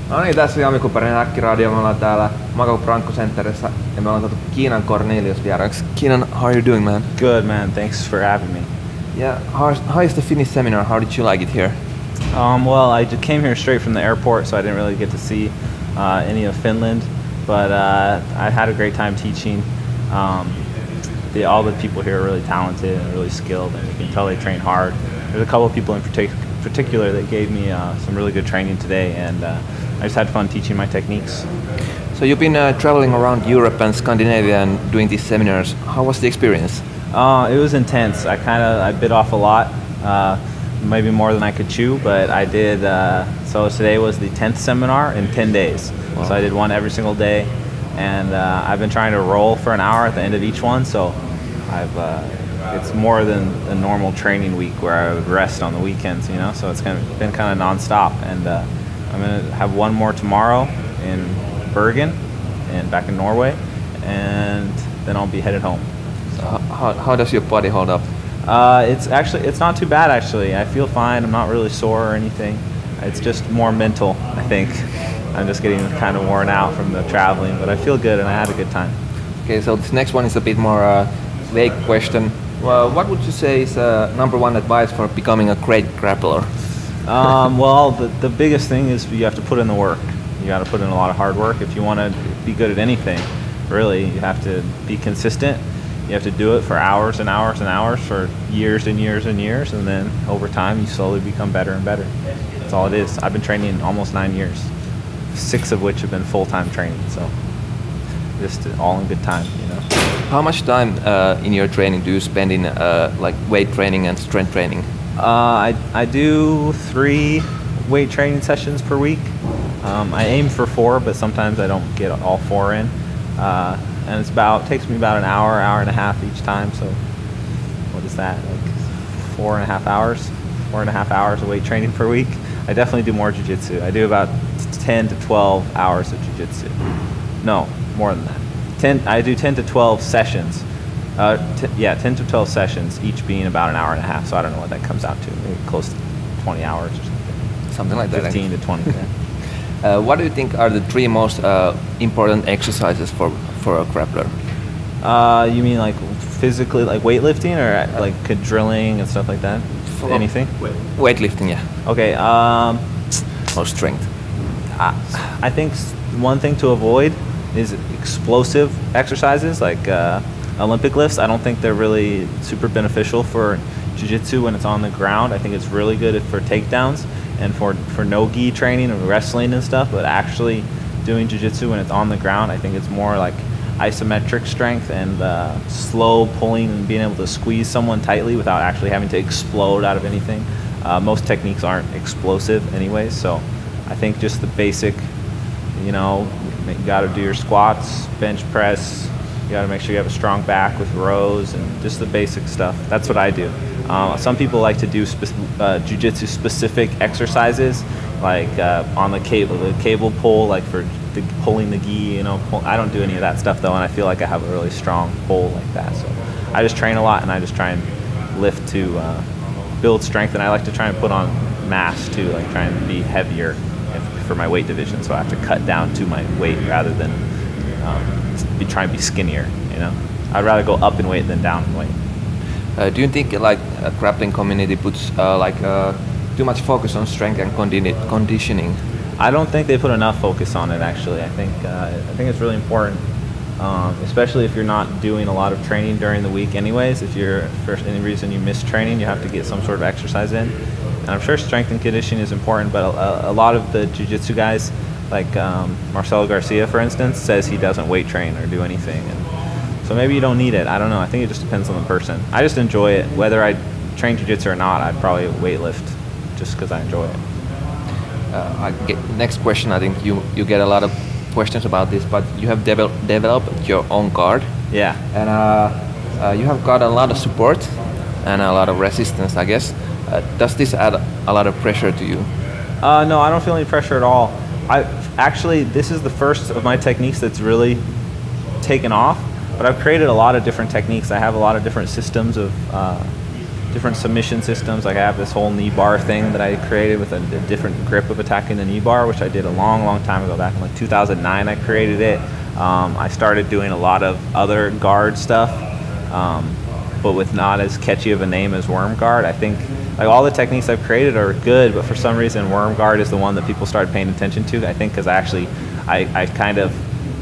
No niin, tässä on Jami Kuparin Häkkiradio. Me ollaan täällä Macaco Branco Centerissa ja me ollaan saatu Keenan Cornelius vieraksi. Keenan, how are you doing, man? Good, man. Thanks for having me. Yeah, how is the Finnish seminar? How did you like it here? Well, I just came here straight from the airport, so I didn't really get to see any of Finland, but I had a great time teaching. All the people here are really talented and really skilled, and you can tell they train hard. There's a couple of people in particular that gave me some really good training today, and I just had fun teaching my techniques. So you've been traveling around Europe and Scandinavia and doing these seminars. How was the experience? It was intense. I bit off a lot, maybe more than I could chew, but I did. So today was the 10th seminar in 10 days. Wow. So I did one every single day, and I've been trying to roll for an hour at the end of each one. So it's more than a normal training week where I would rest on the weekends, you know. So it's been kind of non-stop, and I'm gonna have one more tomorrow in Bergen, and back in Norway, and then I'll be headed home. So how does your body hold up? It's not too bad actually. I feel fine. I'm not really sore or anything. It's just more mental, I think. I'm just getting kind of worn out from the traveling, but I feel good and I had a good time. Okay, so this next one is a bit more vague question. Well, what would you say is number one advice for becoming a great grappler? Well, the biggest thing is you have to put in the work. You got to put in a lot of hard work if you want to be good at anything. Really, you have to be consistent. You have to do it for hours and hours and hours for years and years and years, and then over time you slowly become better and better. That's all it is. I've been training almost 9 years, 6 of which have been full-time training, so just all in good time, you know. How much time in your training do you spend in like weight training and strength training? I do 3 weight training sessions per week. I aim for 4, but sometimes I don't get all 4 in. And takes me about an hour and a half each time. So what is that? Like 4.5 hours? 4.5 hours of weight training per week. I definitely do more jiu-jitsu. I do about 10 to 12 hours of jiu-jitsu. No, more than that. I do 10 to 12 sessions. 10 to 12 sessions, each being about an hour and a half. So I don't know what that comes out to. Maybe close to 20 hours or something. Something like that. 15 to 20. Yeah. What do you think are the 3 most important exercises for a grappler? You mean like physically, like weightlifting, or like drilling and stuff like that? Anything? Weightlifting, yeah. Okay. Or strength. I think one thing to avoid is explosive exercises like Olympic lifts. I don't think they're really super beneficial for jiu-jitsu when it's on the ground. I think it's really good for takedowns and for no-gi training and wrestling and stuff, but actually doing jiu-jitsu when it's on the ground, I think it's more like isometric strength and slow pulling and being able to squeeze someone tightly without actually having to explode out of anything. Most techniques aren't explosive anyways, so I think just the basic, you know, you got to do your squats, bench press, you got to make sure you have a strong back with rows and just the basic stuff. That's what I do. Some people like to do jiu-jitsu specific exercises, like on the cable pull, like for pulling the gi. You know, I don't do any of that stuff though, and I feel like I have a really strong pull like that. So I just train a lot, and I just try and lift to build strength, and I like to try and put on mass too, like try and be heavier for my weight division. So I have to cut down to my weight rather than try and be skinnier. You know, I'd rather go up in weight than down in weight. Do you think like a grappling community puts too much focus on strength and conditioning? I don't think they put enough focus on it actually. I think it's really important, especially if you're not doing a lot of training during the week anyways. If for any reason you miss training, you have to get some sort of exercise in. And I'm sure strength and conditioning is important, but a lot of the jiu-jitsu guys, like Marcelo Garcia for instance, says he doesn't weight train or do anything. And so maybe you don't need it. I don't know. I think it just depends on the person. I just enjoy it. Whether I train jiu-jitsu or not, I'd probably weightlift just because I enjoy it. Next question, I think you get a lot of questions about this, but you have developed your own guard. Yeah. And you have got a lot of support and a lot of resistance, I guess. Does this add a lot of pressure to you? No, I don't feel any pressure at all. Actually, this is the first of my techniques that's really taken off, but I've created a lot of different techniques. I have a lot of different systems of different submission systems. Like I have this whole knee bar thing that I created with a different grip of attacking the knee bar, which I did a long time ago. Back in like 2009 I created it. I started doing a lot of other guard stuff, but with not as catchy of a name as worm guard. I think like all the techniques I've created are good, but for some reason worm guard is the one that people started paying attention to. I think because I kind of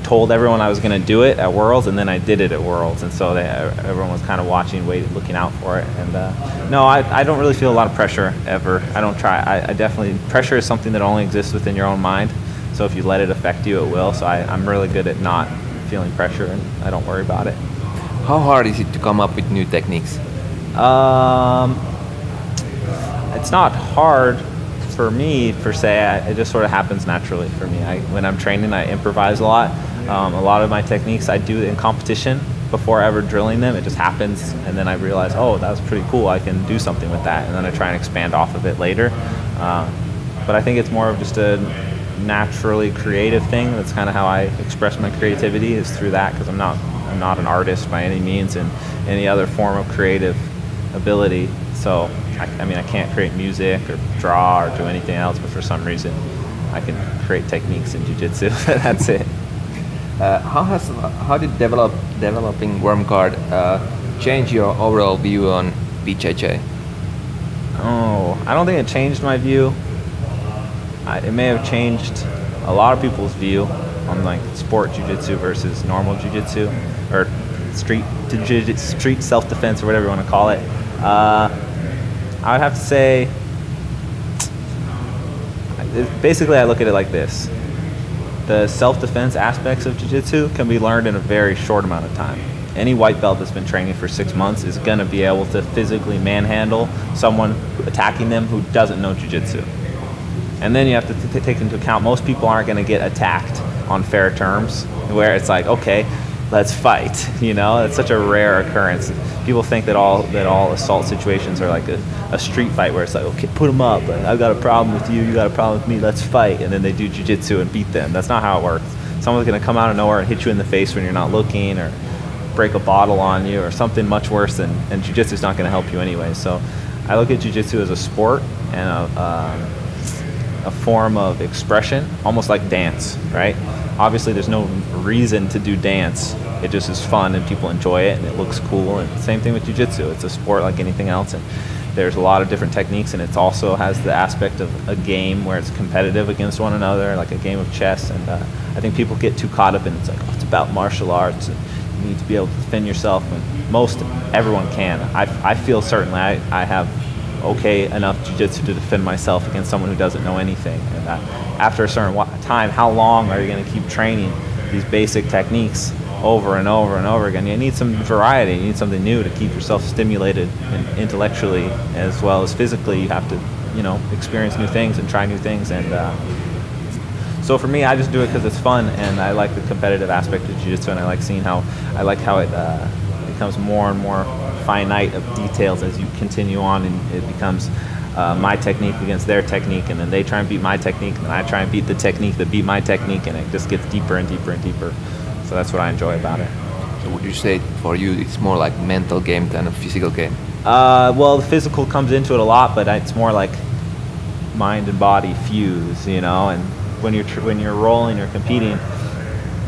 told everyone I was going to do it at Worlds, and then I did it at Worlds, and so everyone was kind of watching, waiting, looking out for it. And no, I don't really feel a lot of pressure ever. I don't try. I definitely, pressure is something that only exists within your own mind. So if you let it affect you, it will. So I'm really good at not feeling pressure, and I don't worry about it. How hard is it to come up with new techniques? It's not hard for me per se. It just sort of happens naturally for me. When I'm training, I improvise a lot. A lot of my techniques I do in competition before ever drilling them. It just happens, and then I realize, oh, that was pretty cool. I can do something with that, and then I try and expand off of it later. But I think it's more of just a naturally creative thing. That's kind of how I express my creativity, is through that, because I'm not an artist by any means in any other form of creative ability. So I mean I can't create music or draw or do anything else, but for some reason I can create techniques in jiu-jitsu. That's it. How did developing worm guard change your overall view on BJJ? Oh, I don't think it changed my view. It may have changed a lot of people's view on like sport jiu-jitsu versus normal jiu-jitsu, or street self-defense, or whatever you want to call it. I would have to say, basically I look at it like this. The self-defense aspects of jiu-jitsu can be learned in a very short amount of time. Any white belt that's been training for 6 months is going to be able to physically manhandle someone attacking them who doesn't know jiu-jitsu. And then you have to take into account most people aren't going to get attacked on fair terms, where it's like, okay, let's fight. You know, it's such a rare occurrence. People think that all assault situations are like a street fight, where it's like, okay, put them up. I've got a problem with you, you got a problem with me, let's fight. And then they do jiu-jitsu and beat them. That's not how it works. Someone's going to come out of nowhere and hit you in the face when you're not looking, or break a bottle on you, or something much worse and jiu-jitsu is not going to help you anyway. So I look at jiu-jitsu as a sport and a form of expression, almost like dance, right? Obviously there's no reason to do dance. It just is fun and people enjoy it and it looks cool. And same thing with jiu-jitsu. It's a sport like anything else, and there's a lot of different techniques, and it also has the aspect of a game where it's competitive against one another, like a game of chess. And I think people get too caught up in it's like, oh, it's about martial arts and you need to be able to defend yourself, and everyone can. I feel certainly I have okay enough jiu-jitsu to defend myself against someone who doesn't know anything. And after a certain time, how long are you going to keep training these basic techniques over and over and over again? You need some variety. You need something new to keep yourself stimulated, and intellectually as well as physically. You have to, experience new things and try new things. And so for me, I just do it because it's fun, and I like the competitive aspect of jiu-jitsu, and I like seeing how it becomes more and more finite of details as you continue on, and it becomes my technique against their technique, and then they try and beat my technique, and then I try and beat the technique that beat my technique, and it just gets deeper and deeper and deeper. So that's what I enjoy about it. So would you say for you it's more like mental game than a physical game? Well, the physical comes into it a lot, but it's more like mind and body fuse, and when you're rolling or competing,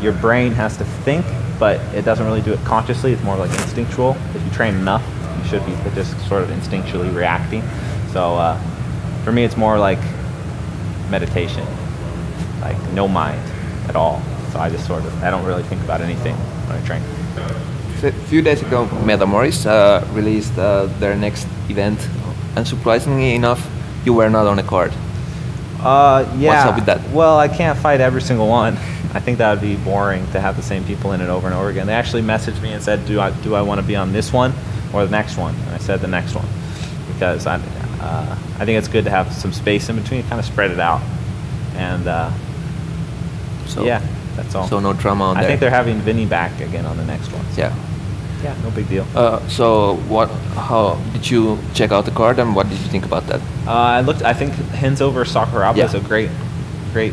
your brain has to think, but it doesn't really do it consciously. It's more like instinctual. If you train enough, you should be just sort of instinctually reacting. So for me, it's more like meditation, like no mind at all. So I don't really think about anything when I train. A few days ago, Metamoris released their next event, and surprisingly enough, you were not on the card. Yeah. What's up with that? Well, I can't fight every single one. I think that would be boring to have the same people in it over and over again. They actually messaged me and said, do I want to be on this one or the next one? And I said the next one, because I think it's good to have some space in between, kind of spread it out. And yeah, that's all. So no drama on there. I think they're having Vinny back again on the next one. So. Yeah, no big deal. So how did you check out the card, and what did you think about that? I think Henzo over Sakuraba is a great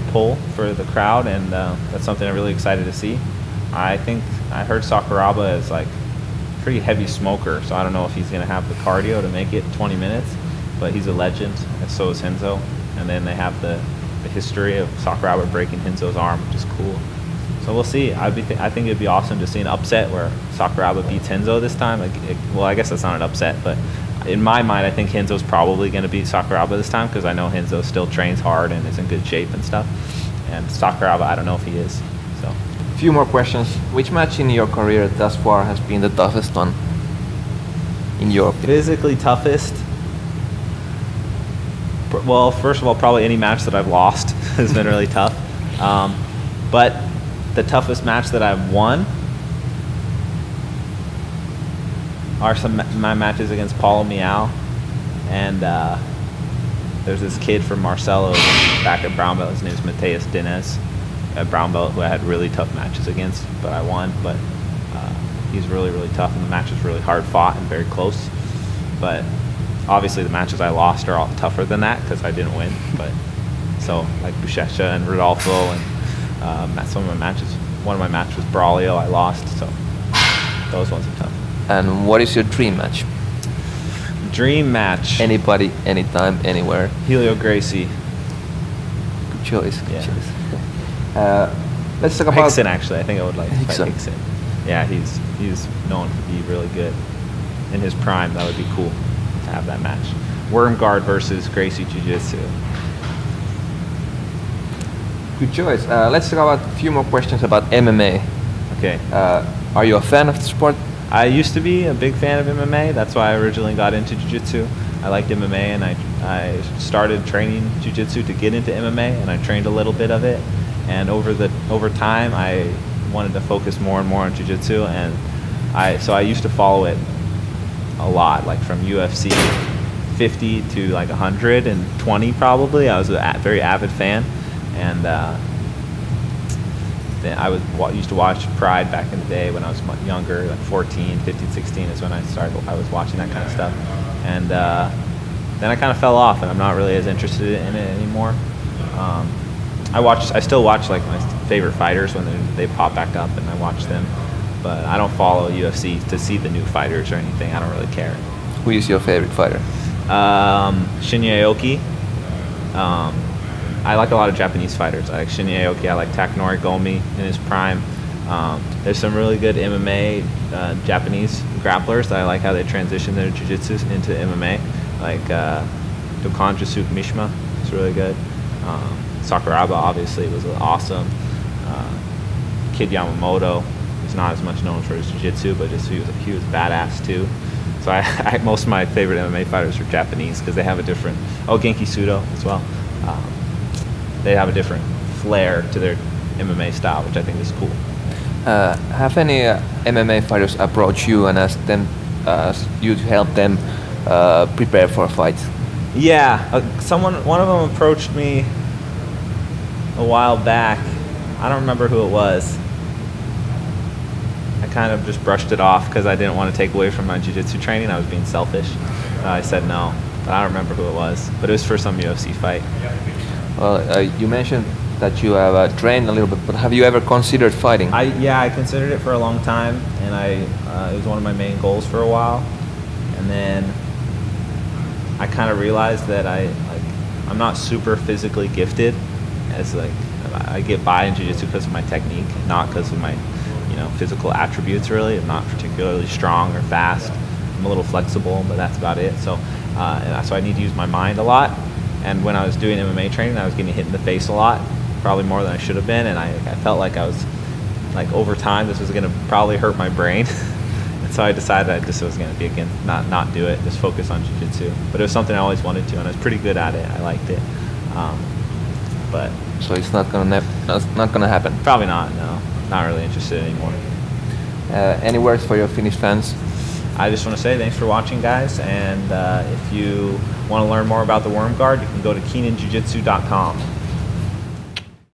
pull for the crowd, and that's something I'm really excited to see. I think I heard Sakuraba is like pretty heavy smoker, so I don't know if he's going to have the cardio to make it 20 minutes, but he's a legend, and so is Renzo. And then they have the history of Sakuraba breaking Renzo's arm, which is cool. So we'll see. I think it'd be awesome to see an upset where Sakuraba beats Renzo this time. Well, I guess that's not an upset, but in my mind, I think Renzo's probably going to beat Sakuraba this time because I know Renzo still trains hard and is in good shape and stuff. And Sakuraba, I don't know if he is. So, a few more questions. Which match in your career thus far has been the toughest one? In your opinion? Physically toughest? Well, first of all, probably any match that I've lost has been really tough. But the toughest match that I've won are my matches against Paulo Miao, and there's this kid from Marcelo back at brown belt. His name's Mateus Dines at brown belt, who I had really tough matches against, but I won. But he's really, really tough, and the match is really hard fought and very close. But obviously the matches I lost are all tougher than that because I didn't win. But so like Buchecha and Rodolfo and some of my matches. One of my matches was Braulio, I lost, so those ones are tough. And what is your dream match? Dream match? Anybody, anytime, anywhere. Helio Gracie. Good choice, good choice. Let's talk about... Hickson, actually. I think I would like to fight Hickson. Yeah, he's known to be really good. In his prime, that would be cool to have that match. Wormguard versus Gracie Jiu-Jitsu. Good choice. Let's talk about a few more questions about MMA. Okay. Are you a fan of the sport? I used to be a big fan of MMA. That's why I originally got into Jiu-Jitsu. I liked MMA, and I started training Jiu-Jitsu to get into MMA, and I trained a little bit of it. And over time, I wanted to focus more and more on Jiu-Jitsu, and so I used to follow it a lot, like from UFC 50 to like 120 probably. I was a very avid fan. And then I used to watch Pride back in the day when I was younger, like 14, 15, 16 is when I was watching that kind of stuff. And then I kind of fell off, and I'm not really as interested in it anymore. I still watch like my favorite fighters when they pop back up, and I watch them. But I don't follow UFC to see the new fighters or anything. I don't really care. Who is your favorite fighter? Shinya Aoki. I like a lot of Japanese fighters. I like Shinya Aoki. I like Takanori Gomi in his prime. There's some really good MMA Japanese grapplers that I like how they transition their jiu-jitsu into MMA. Like Dokkan Jisuke Mishima is really good. Sakuraba obviously was awesome. Kid Yamamoto is not as much known for his jiu-jitsu, but just he was badass too. So most of my favorite MMA fighters are Japanese because they have a different. Oh, Genki Sudo as well. They have a different flair to their MMA style, which I think is cool. Have any MMA fighters approach you and ask you to help them prepare for a fight? Yeah, one of them approached me a while back. I don't remember who it was. I kind of just brushed it off because I didn't want to take away from my jiu-jitsu training. I was being selfish. I said no, but I don't remember who it was. But it was for some UFC fight. Well, you mentioned that you have trained a little bit, but have you ever considered fighting? Yeah, I considered it for a long time, and it was one of my main goals for a while. And then I kind of realized that I'm not super physically gifted, as like I get by in jiu-jitsu because of my technique, not because of my physical attributes. Really, I'm not particularly strong or fast. I'm a little flexible, but that's about it. So I need to use my mind a lot. And when I was doing MMA training, I was getting hit in the face a lot, probably more than I should have been. And I felt like I was, like over time, this was going to probably hurt my brain. And so I decided I just was going to be not do it, just focus on jiu-jitsu. But it was something I always wanted to, and I was pretty good at it. I liked it. But so it's not gonna happen. Probably not. No, not really interested anymore. Any words for your Finnish fans? I just want to say thanks for watching, guys, and if you want to learn more about the Worm Guard, you can go to KeenanJujitsu.com.